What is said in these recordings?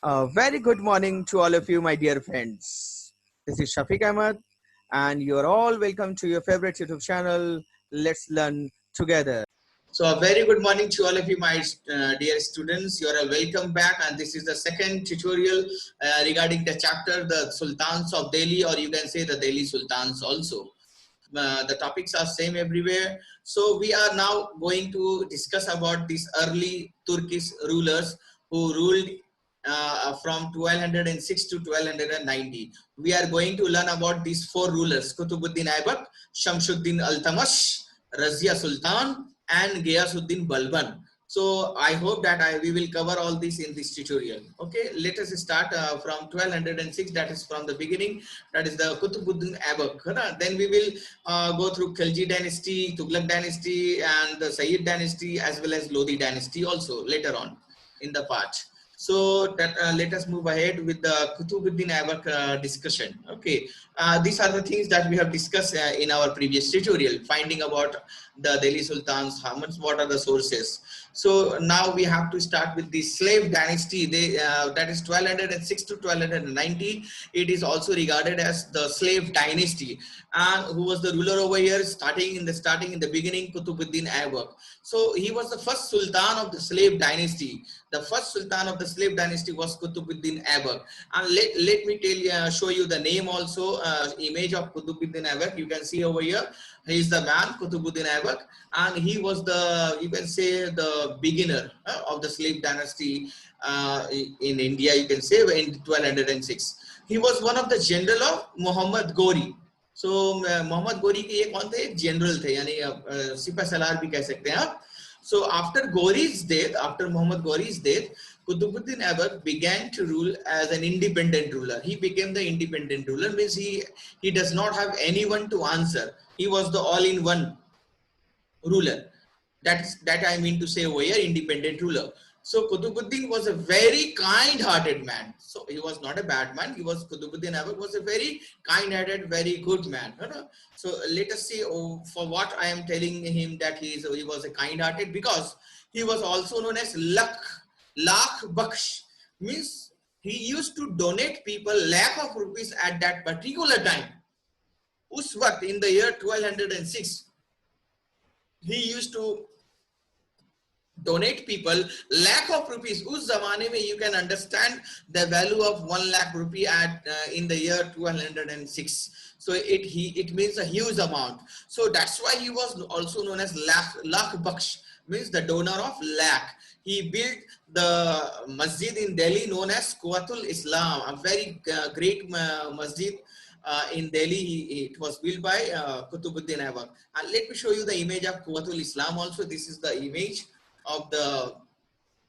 A very good morning to all of you, my dear friends. This is Shafiq Ahmed, and you're all welcome to your favorite YouTube channel. Let's learn together. So a very good morning to all of you, my dear students. You are welcome back, and this is the second tutorial regarding the chapter, the Sultans of Delhi, or you can say the Delhi Sultans also. The topics are same everywhere. So we are now going to discuss about these early Turkish rulers who ruled from 1206 to 1290. We are going to learn about these four rulers: Qutb-ud-din Aibak, Shamsuddin Ultamas, Raziyya Sultan, and Ghiyasuddin Balban. So I hope that we will cover all this in this tutorial. Okay, let us start from 1206. That is from the beginning. That is the Qutb-ud-din Aibak. Then we will go through Khilji dynasty, Tughlaq dynasty, and the Sayyid dynasty, as well as Lodi dynasty also later on in the part. So that let us move ahead with the Qutb-ud-din Aibak discussion. Okay, these are the things that we have discussed in our previous tutorial, finding about the Delhi Sultans, what are the sources. So now we have to start with the slave dynasty. That is 1206 to 1290. It is also regarded as the slave dynasty. And who was the ruler over here? Starting in the beginning, Qutb-ud-din Aibak. So he was the first sultan of the slave dynasty. The first sultan of the slave dynasty was Qutb-ud-din Aibak. And let me show you the name also, image of Qutb-ud-din Aibak. You can see over here. He is the man, Qutb-ud-din Aibak, and he was the, you can say, the beginner of the slave dynasty in India. You can say in 1206. He was one of the general of Muhammad Ghori. So Muhammad Ghori के ये कौन थे? General थे, यानी सिपह सलार भी कह सकते हैं आप. So after Ghori's death, after Muhammad Ghori's death, Qutb-ud-din Aibak began to rule as an independent ruler. He became the independent ruler, means he does not have anyone to answer. He was the all-in-one ruler. That I mean to say over here, independent ruler. So Qutb-ud-din was a very kind-hearted man. So he was not a bad man. Qutb-ud-din Aibak was a very kind-hearted, very good man. So let us see for what I am telling him that he was a kind-hearted, because he was also known as Lakh Baksh. Means he used to donate people lakh of rupees at that particular time. Us waqt, in the year 1206, he used to donate people lakh of rupees. Us zamane mein you can understand the value of 1 lakh rupee at in the year 1206. So it means a huge amount. So that's why he was also known as Lakh Baksh, means the donor of lakh. He built the masjid in Delhi known as Quwwat-ul-Islam, a very great masjid in Delhi. It was built by Qutb-ud-din Aibak. And let me show you the image of Quwwat-ul-Islam also. This is the image of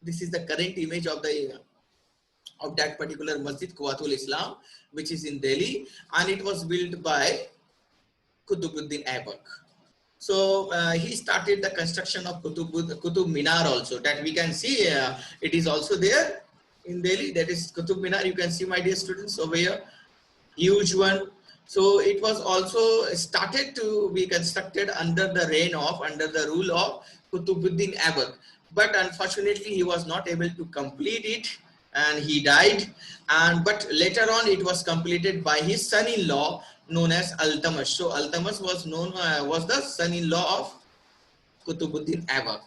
this is the current image of that particular masjid, Quwwat-ul-Islam, which is in Delhi, and it was built by Qutb-ud-din Aibak. So he started the construction of Qutb Minar also, that we can see it is also there in Delhi. That is Qutb Minar. You can see, my dear students, over here, huge one. So it was also started to be constructed under the rule of Qutb-ud-din Aibak. But unfortunately, he was not able to complete it, and he died. But later on, it was completed by his son-in-law, known as Ultamas. So Ultamas was the son-in-law of Qutb-ud-din Aibak.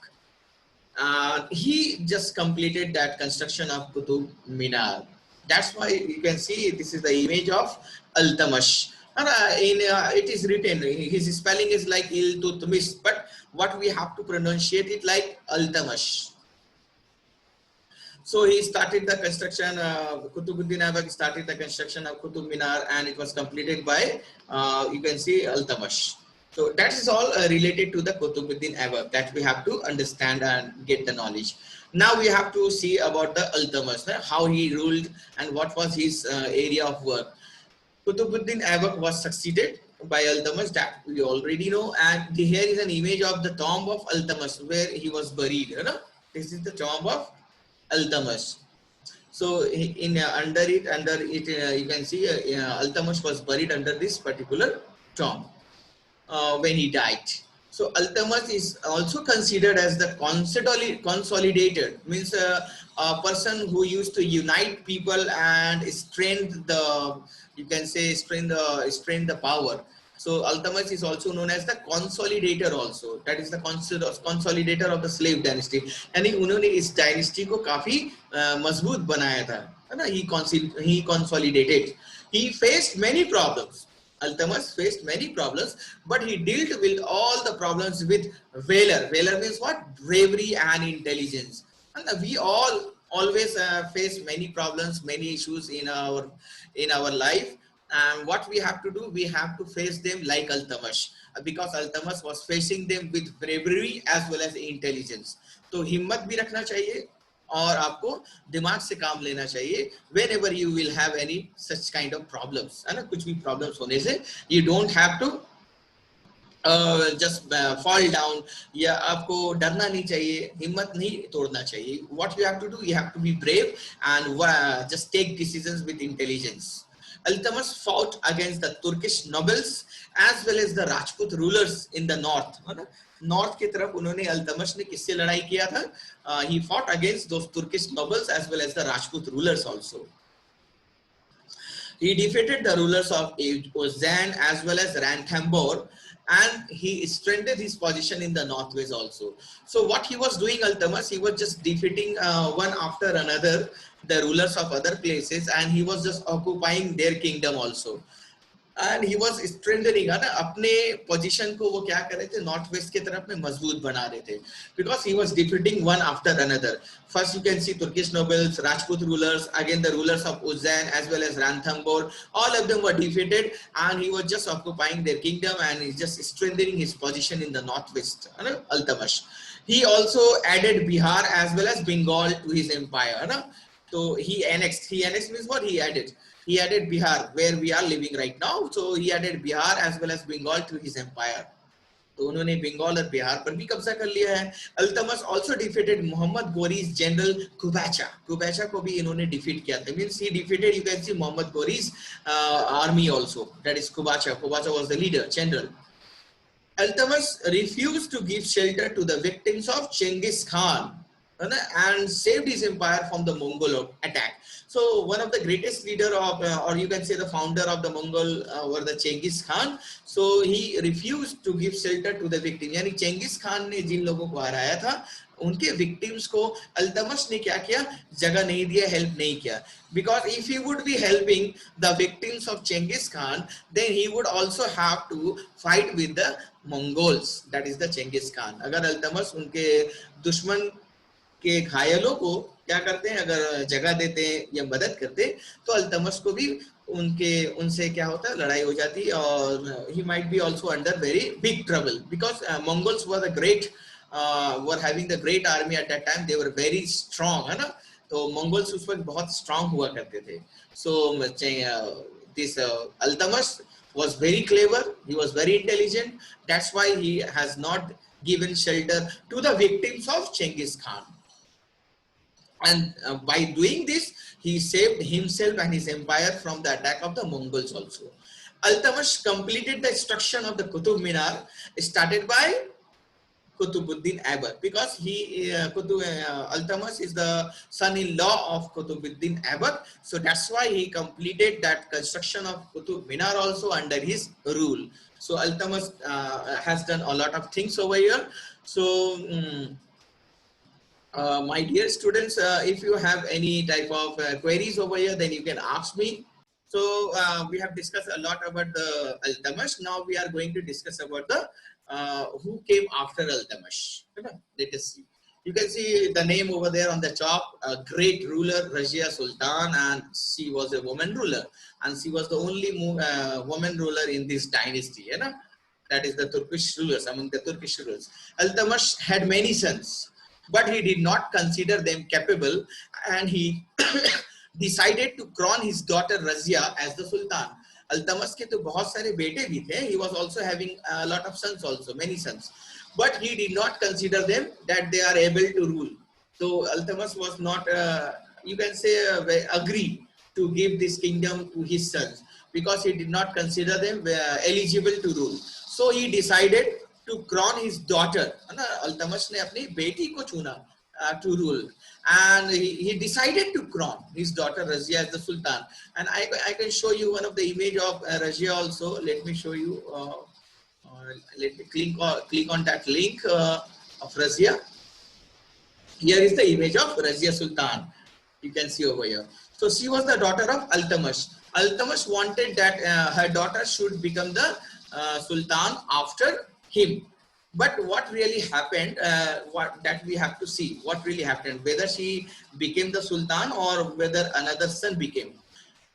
He just completed that construction of Qutb Minar. That's why you can see this is the image of Ultamas. And it is written, his spelling is like ILTUTMISH, but what we have to pronunciate it like Ultamas. So he started the construction, Qutb-ud-din Aibak started the construction of Qutb Minar, and it was completed by, you can see, Ultamas. So that is all related to the Qutb-ud-din Aibak that we have to understand and get the knowledge. Now we have to see about the Ultamas, how he ruled and what was his area of work. Qutb-ud-din Aibak was succeeded by Ultamas, that we already know, and here is an image of the tomb of Ultamas where he was buried. This is the tomb of Ultamas. So under it you can see Ultamas was buried under this particular tomb when he died. So Ultamas is also considered as the consolidated, means a person who used to unite people and strengthen the, you can say strengthen the power. So Ultamas is also known as the consolidator also. That is the consolidator of the slave dynasty. यानी उन्होंने इस dynasty को काफी मजबूत बनाया था, है ना? He consolidated. He faced many problems. Ultamas faced many problems, but he dealt with all the problems with valor. Valor means what? Bravery and intelligence. And we all always face many problems, many issues in our life. And what we have to do, we have to face them like Ultamas, because Ultamas was facing them with bravery as well as intelligence. तो हिम्मत भी रखना चाहिए और आपको दिमाग से काम लेना चाहिए whenever you will have any such kind of problems, है ना? कुछ भी problems होने से you don't have to just fall down, या आपको डरना नहीं चाहिए, हिम्मत नहीं तोड़ना चाहिए. What you have to do, you have to be brave and just take decisions with intelligence. Ultamas fought against the Turkish nobles as well as the Rajput rulers in the north. North की तरफ उन्होंने अल्तमश ने किससे लड़ाई किया था? He fought against those Turkish nobles as well as the Rajput rulers also. He defeated the rulers of Ozan as well as Ranthambore, and he strengthened his position in the northwest also. So what he was doing, Ultamas, he was just defeating one after another the rulers of other places, and he was just occupying their kingdom also. And he was strengthening, है ना, अपने position को वो क्या कर रहे थे, north west की तरफ में मजबूत बना रहे थे, because he was defeating one after another. First you can see Turkish nobles, Rajput rulers, again the rulers of Uzan as well as Ranthambore, all of them were defeated, and he was just occupying their kingdom and he's just strengthening his position in the northwest, है ना, Ultamas. He also added Bihar as well as Bengal to his empire, है ना. So he annexed means what? He added Bihar, where we are living right now. So he added Bihar as well as Bengal to his empire. तो उन्होंने बंगाल और बिहार पर भी कब्जा कर लिया है. Altamas also defeated Muhammad Ghori's general Kubacha. Qubacha को भी इन्होंने defeat किया था. Means he defeated, you can see, Muhammad Ghori's army also. That is Kubacha. Kubacha was the leader, general. Altamas refused to give shelter to the victims of Genghis Khan and saved his empire from the Mongol attack. So one of the greatest leader of, or you can say the founder of the Mongol were the Genghis Khan. So he refused to give shelter to the victim. यानी Genghis Khan ने जिन लोगों को हराया था, उनके victims को अल्तमश ने क्या किया? जगह नहीं दिया, help नहीं किया. Because if he would be helping the victims of Genghis Khan, then he would also have to fight with the Mongols. That is the Genghis Khan. अगर अल्तमश उनके दुश्मन के घायलों को क्या करते हैं, अगर जगह देते हैं या मदद करते, तो अल्तमश को भी उनसे क्या होता है, लड़ाई हो जाती, और he might be also under very big trouble, because Mongols were the great were having the great army at that time. They were very strong, है ना. तो Mongols उस वक्त बहुत strong हुआ करते थे. So this Ultamas was very clever, he was very intelligent. That's why he has not given shelter to the victims of Genghis Khan. And by doing this, he saved himself and his empire from the attack of the Mongols also. Ultamas completed the destruction of the Qutb Minar started by Qutb-ud-din Aibak, because Ultamas is the son-in-law of Qutb-ud-din Aibak. So that's why he completed that construction of Qutb Minar also under his rule. So Ultamas has done a lot of things over here. So my dear students, if you have any type of queries over here, then you can ask me. So we have discussed a lot about the Ultamas. Now we are going to discuss about the who came after Ultamas. Let us see. You can see the name over there on the top, a great ruler, Raziyya Sultan, and she was a woman ruler, and she was the only woman ruler in this dynasty. That is the Turkish rulers, among the Turkish rulers. Ultamas had many sons, but he did not consider them capable, and he decided to crown his daughter Razia as the Sultan. Ultamas के तो बहुत सारे बेटे भी थे. He was also having a lot of sons also, many sons. But he did not consider them that they are able to rule. So Ultamas was not, you can say, agree to give this kingdom to his sons, because he did not consider them eligible to rule. So he decided to crown his daughter, है ना, अल्तमश ने अपनी बेटी को चुना to rule, and he decided to crown his daughter Razia as the Sultan. And I can show you one of the image of Razia also. Let me show you. Let me click on that link of Razia. Here is the image of Raziyya Sultan. You can see over here. So she was the daughter of Ultamas. Ultamas wanted that her daughter should become the Sultan after him. But what really happened, what that we have to see, what really happened, whether she became the Sultan or whether another son became.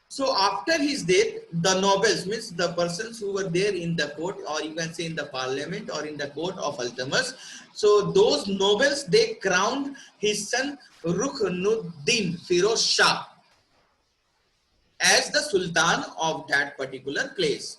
So after his death, the nobles, means the persons who were there in the court, or you can say in the parliament or in the court of Ultamas, so those nobles, they crowned his son Ruknuddin Firoz Shah as the Sultan of that particular place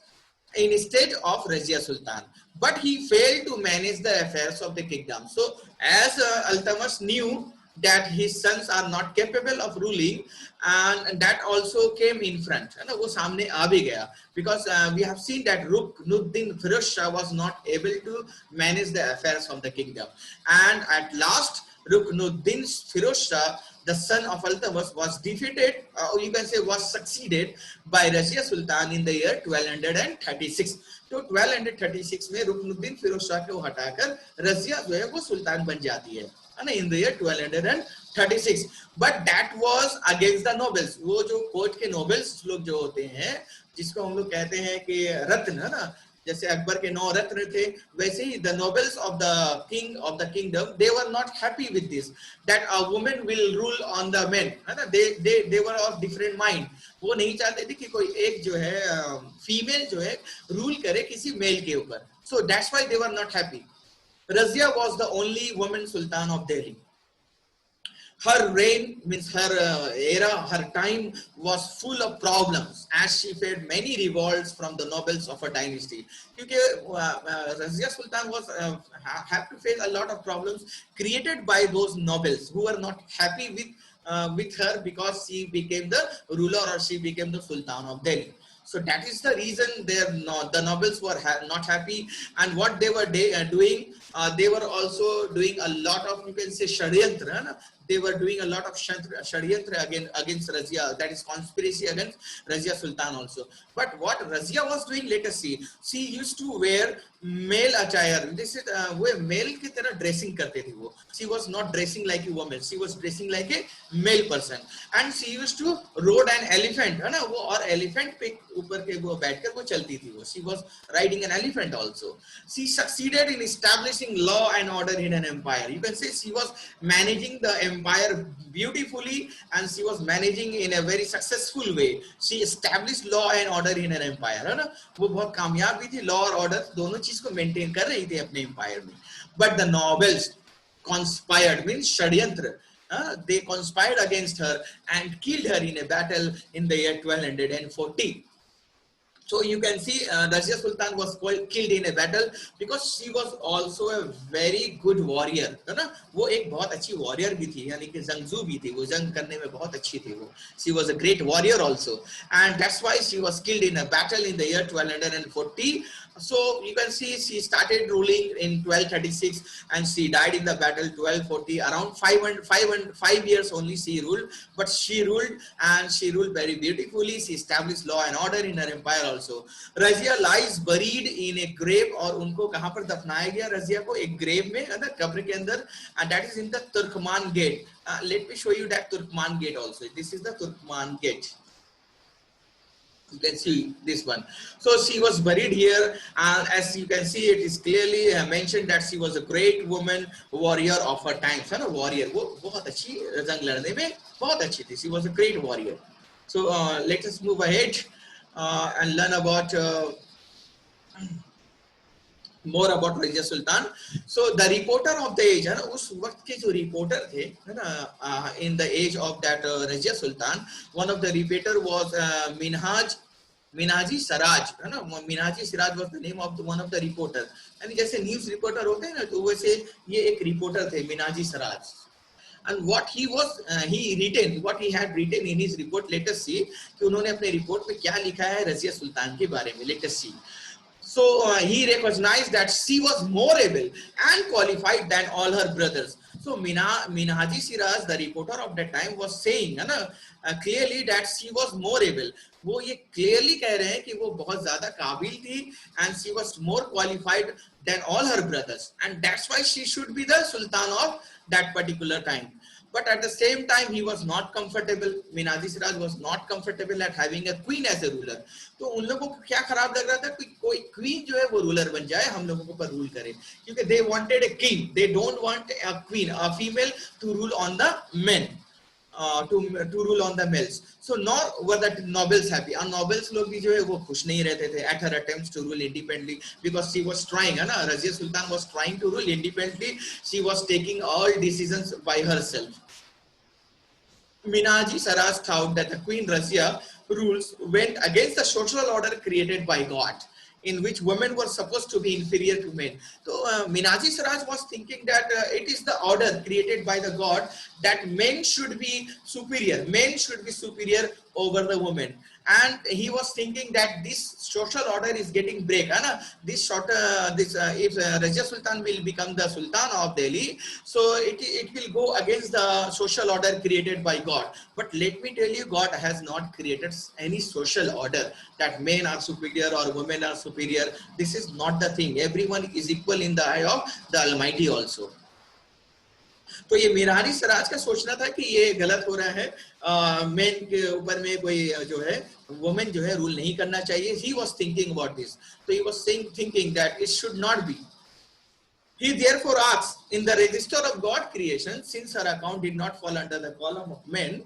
instead of Raziyya Sultan. But he failed to manage the affairs of the kingdom. So as Ultamas knew that his sons are not capable of ruling, and that also came in front, है ना, वो सामने आ भी गया, because we have seen that Ruknuddin Firoz Shah was not able to manage the affairs of the kingdom, and at last Ruknuddin Firoz Shah, the son of Ultamas, was defeated, or you can say was succeeded by Raziyya Sultan in the year 1236. तो 1236 में रुकनुद्दीन फिरोज शाह को हटाकर रजिया जो है वो सुल्तान बन जाती है ना, in the year 1236. But that was against the nobles. वो जो कोर्ट के नोबल्स लोग जो होते हैं, जिसको हम लोग कहते हैं कि रत्न, है ना, जैसे अकबर के 9 रत्न थे, वैसे ही the nobles of the king of the kingdom, they were not happy with this, that a woman will rule on the men, है ना, they were of different mind. वो नहीं चाहते थे कि कोई एक जो है फीमेल जो है रूल करे किसी मेल के ऊपर. So that's why they were not happy. Razia was the only woman sultan of Delhi. Her reign, means her era, her time was full of problems, as she faced many revolts from the nobles of her dynasty. Because Raziyya Sultan was have to face a lot of problems created by those nobles who were not happy with her, because she became the ruler, or she became the Sultan of Delhi. So that is the reason the nobles were not happy, and what they were doing, they were also doing a lot of, you can say, shadyantra. They were doing a lot of shadyantra against Razia, that is conspiracy against Raziyya Sultan also. But what Razia was doing, let us see. She used to wear male attire. This is वो male की तरह dressing करते थे वो. She was not dressing like a woman. She was dressing like a male person. And she used to rode an elephant, है ना, वो और elephant पे ऊपर के वो बैठकर वो चलती थी वो. She was riding an elephant also. She succeeded in establishing law and order in an empire. You can say she was managing the empire beautifully, and she was managing in a very successful way. She established law and order in an empire, है ना, वो बहुत कामयाब भी थी. Law और order दोनों चीज को मेंटेन कर रही थी अपने empire में. But the nobles conspired, means षड्यंत्र, they conspired against her and killed her in a battle in the year 1240. So you can see Raziyya Sultan was killed in a battle, because she was also a very good warrior, है ना, वो एक बहुत अच्छी warrior भी थी, यानी कि जंगजू भी थी, वो जंग करने में बहुत अच्छी थी वो. She was a great warrior also, and that's why she was killed in a battle in the year 1240. So you can see she started ruling in 1236 and she died in the battle 1240. Around 5 years only she ruled, but she ruled, and she ruled very beautifully. She established law and order in her empire also. Razia lies buried in a grave, और उनको कहाँ पर दफनाया गया रजिया को? एक grave में, है ना, कब्र के अंदर, and that is in the Turkman gate. Let me show you that Turkman gate also. This is the Turkman gate. You can see this one. So she was buried here, and as you can see, it is clearly mentioned that she was a great woman, warrior of her times. है ना, warrior, वो बहुत अच्छी जंग लड़ने में बहुत अच्छी थी. She was a great warrior. So let us move ahead and learn about more about Raziyya Sultan. So the reporter of the age, है ना, उस वक्त के जो reporter थे, है ना, in the age of that Raziyya Sultan, one of the reporter was Minaji Siraj, है ना, Minaji Siraj was the name of one of the reporter. And जैसे news reporter होते हैं ना, तो वैसे ये एक reporter थे, Minaji Siraj. And what he had written in his report, let us see कि उन्होंने अपने report में क्या लिखा है रजिया सुल्तान के बारे में. Let us see. So he recognized that she was more able and qualified than all her brothers. So Minhaji Siraj, the reporter of that time, was saying है ना clearly that she was more able. वो ये clearly कह रहे हैं कि वो बहुत ज़्यादा काबिल थी and she was more qualified than all her brothers, and that's why she should be the sultan of that particular time. But at the same time, he was not comfortable. Minaji Siraj was not comfortable at having a queen as a ruler. तो उन लोगों को क्या खराब लग रहा था कि कोई क्वीन जो है वो रूलर बन जाए, हम लोगों को पर रूल करे, क्योंकि they wanted a king. They don't want a queen, a female, to rule on the men. To rule on the males. So nor were the nobles happy. And nobles लोग भी जो है वो खुश नहीं रहते थे at her attempts to rule independently, because she was trying, है ना, Raziyya Sultan was trying to rule independently. She was taking all decisions by herself. Minaji Saraj thought that the Queen Razia rules went against the social order created by God, in which women were supposed to be inferior to men. So Minaji Saraj was thinking that it is the order created by the God that men should be superior. Men should be superior over the women. And he was thinking that this social order is getting break. If Razia Sultan will become the Sultan of Delhi, so it will go against the social order created by God. But let me tell you, God has not created any social order that men are superior or women are superior. This is not the thing. Everyone is equal in the eye of the Almighty also. तो ये मीरानी सराज का सोचना था कि ये गलत हो रहा है, मेन के ऊपर में कोई जो है वुमेन जो है रूल नहीं करना चाहिए. He was thinking about this. So he was thinking that it should not be. He therefore asks, in the register of God creation, since her account did not fall under the column of men,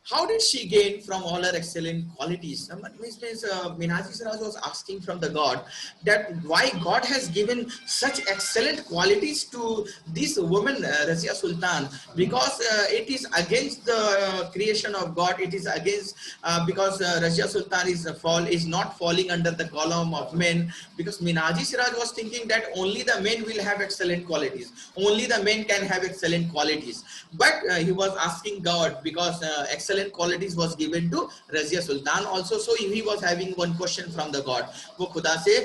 how did she gain from all her excellent qualities? Minaji Siraj was asking from the God that why God has given such excellent qualities to this woman, Raziyya Sultan, because it is against the creation of God. It is against because Raziyya Sultan is not falling under the column of men. Because Minaji Siraj was thinking that only the men will have excellent qualities. Only the men can have excellent qualities. But he was asking God because excellent qualities was given to Raziyya Sultan also. So he was having one question from the God. वो खुदा से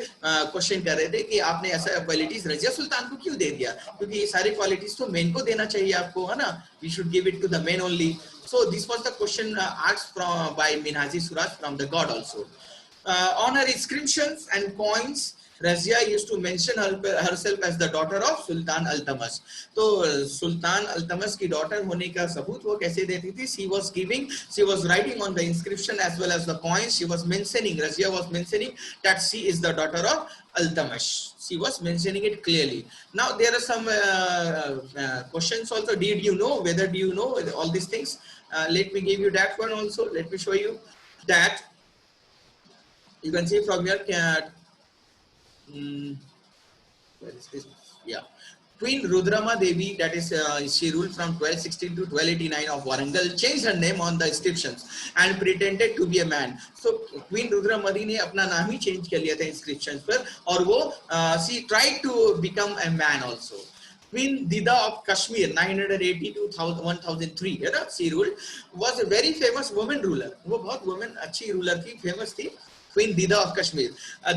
question कर रहे थे कि आपने ऐसा qualities Razia Sultan को क्यों दे दिया, क्योंकि ये सारी क्वालिटीज तो मेन को देना चाहिए आपको, है ना. We should give it to the men only. So this was the question asked from by Minhaji Suraj from the God also. On her inscriptions and coins, Razia used to mention herself as the daughter of Sultan Ultamas. तो Sultan Ultamas की daughter होने का सबूत वो कैसे देती थी? She was writing on the inscription as well as the coins. She was mentioning, Razia was mentioning that she is the daughter of Ultamas. She was mentioning it clearly. Now there are some questions also. Did you know? Whether do you know all these things? Let me give you that one also. Let me show you that. You can see from here. Where is this? Yeah. Queen Rudrama Devi, that is, she ruled from 1216 to 1289 of Warangal, changed her name on the inscriptions and pretended to be a man. So Queen Rudramadi ने अपना नाम ही change कर लिया था inscriptions पर, और वो she tried to become a man also. Queen Dida of Kashmir, 980 to 1003, है ना, she ruled, was a very famous woman ruler. वो बहुत woman अच्छी ruler थी, famous थी. Queen Dida of Kashmir.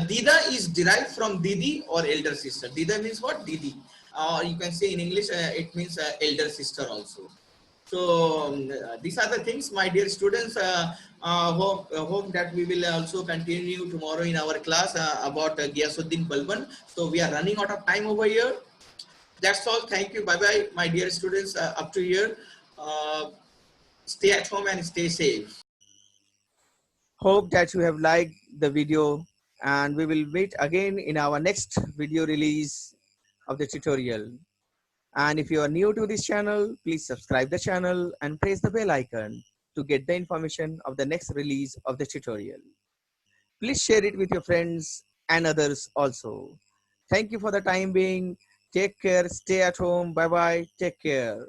Dida is derived from Didi or elder sister. Dida means what? Didi. Or you can say in English, it means elder sister also. So these are the things, my dear students. Hope that we will also continue tomorrow in our class about Ghiyasuddin Balban. So we are running out of time over here. That's all. Thank you. Bye bye, my dear students. Up to here. Stay at home and stay safe. Hope that you have liked the video, and we will meet again in our next video release of the tutorial. And if you are new to this channel, please subscribe the channel and press the bell icon to get the information of the next release of the tutorial. Please share it with your friends and others also. Thank you for the time being. Take care. Stay at home. Bye bye. Take care.